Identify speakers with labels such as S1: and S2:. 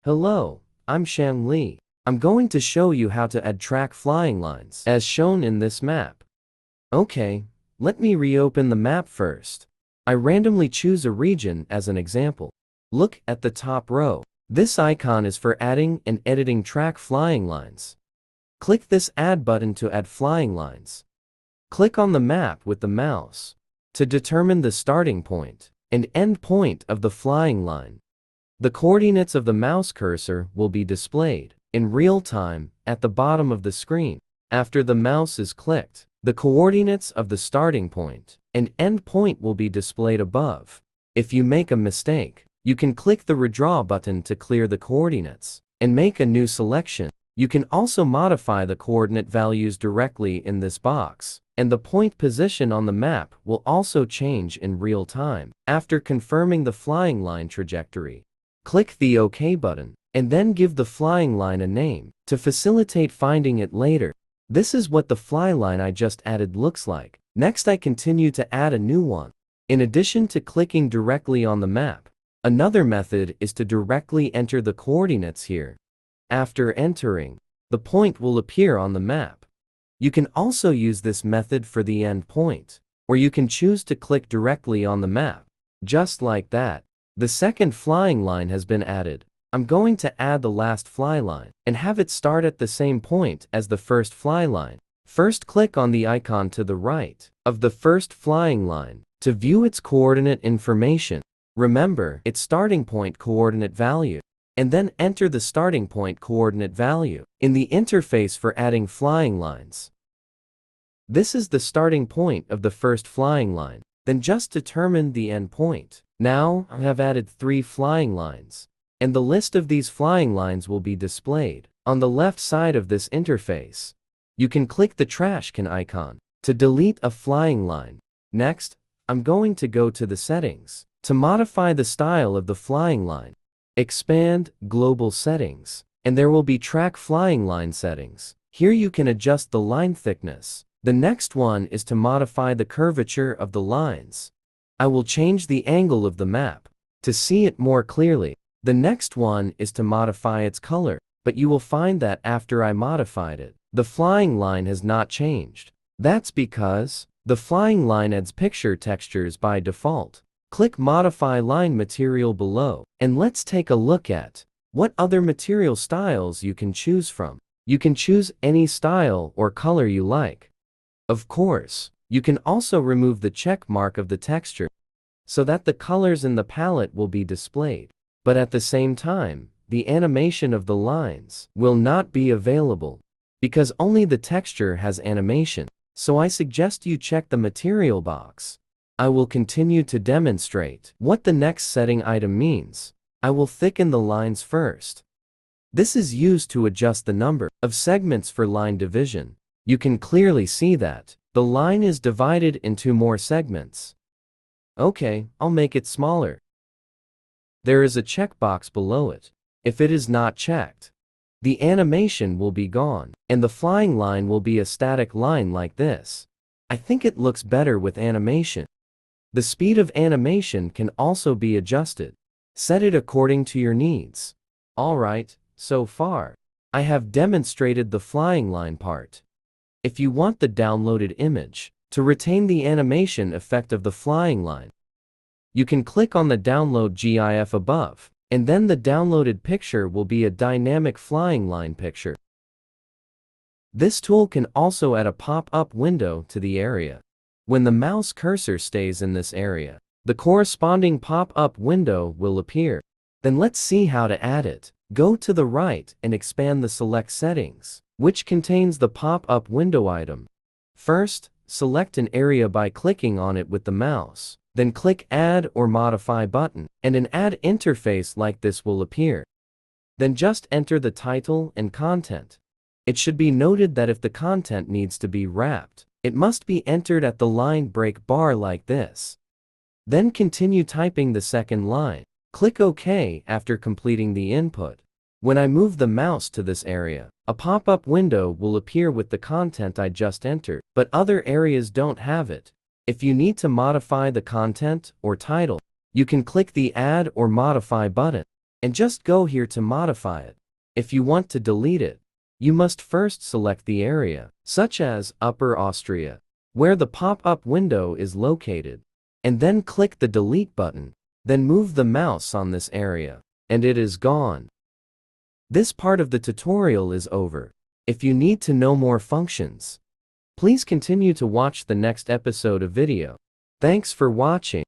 S1: Hello, I'm Shan Li. I'm going to show you how to add track flying lines, as shown in this map. Okay, let me reopen the map first. I randomly choose a region as an example. Look at the top row. This icon is for adding and editing track flying lines. Click this Add button to add flying lines. Click on the map with the mouse to determine the starting point and end point of the flying line. The coordinates of the mouse cursor will be displayed in real time at the bottom of the screen. After the mouse is clicked, the coordinates of the starting point and end point will be displayed above. If you make a mistake, you can click the Redraw button to clear the coordinates and make a new selection. You can also modify the coordinate values directly in this box, and the point position on the map will also change in real time. After confirming the flying line trajectory, click the OK button, and then give the flying line a name to facilitate finding it later. This is what the fly line I just added looks like. Next, I continue to add a new one. In addition to clicking directly on the map, another method is to directly enter the coordinates here. After entering, the point will appear on the map. You can also use this method for the end point, or you can choose to click directly on the map. Just like that. The second flying line has been added. I'm going to add the last fly line and have it start at the same point as the first fly line. First, click on the icon to the right of the first flying line to view its coordinate information. Remember its starting point coordinate value, and then enter the starting point coordinate value in the interface for adding flying lines. This is the starting point of the first flying line. Then just determine the end point. Now, I have added 3 flying lines, and the list of these flying lines will be displayed on the left side of this interface. You can click the trash can icon to delete a flying line. Next, I'm going to go to the settings to modify the style of the flying line. Expand Global Settings, and there will be Track Flying Line Settings. Here you can adjust the line thickness. The next one is to modify the curvature of the lines. I will change the angle of the map to see it more clearly. The next one is to modify its color, but you will find that after I modified it, the flying line has not changed. That's because the flying line adds picture textures by default. Click Modify Line Material below, and let's take a look at what other material styles you can choose from. You can choose any style or color you like. Of course, you can also remove the check mark of the texture so that the colors in the palette will be displayed. But at the same time, the animation of the lines will not be available because only the texture has animation. So I suggest you check the material box. I will continue to demonstrate what the next setting item means. I will thicken the lines first. This is used to adjust the number of segments for line division. You can clearly see that the line is divided into more segments. Okay, I'll make it smaller. There is a checkbox below it. If it is not checked, the animation will be gone, and the flying line will be a static line like this. I think it looks better with animation. The speed of animation can also be adjusted. Set it according to your needs. Alright, so far, I have demonstrated the flying line part. If you want the downloaded image to retain the animation effect of the flying line, you can click on the Download GIF above, and then the downloaded picture will be a dynamic flying line picture. This tool can also add a pop-up window to the area. When the mouse cursor stays in this area, the corresponding pop-up window will appear. Then let's see how to add it. Go to the right and expand the Select Settings, which contains the pop-up window item. First, select an area by clicking on it with the mouse. Then click Add or Modify button, and an Add interface like this will appear. Then just enter the title and content. It should be noted that if the content needs to be wrapped, it must be entered at the line break bar like this. Then continue typing the second line. Click OK after completing the input. When I move the mouse to this area, a pop-up window will appear with the content I just entered, but other areas don't have it. If you need to modify the content or title, you can click the Add or Modify button, and just go here to modify it. If you want to delete it, you must first select the area, such as Upper Austria, where the pop-up window is located, and then click the delete button, then move the mouse on this area, and it is gone. This part of the tutorial is over. If you need to know more functions, please continue to watch the next episode of video. Thanks for watching.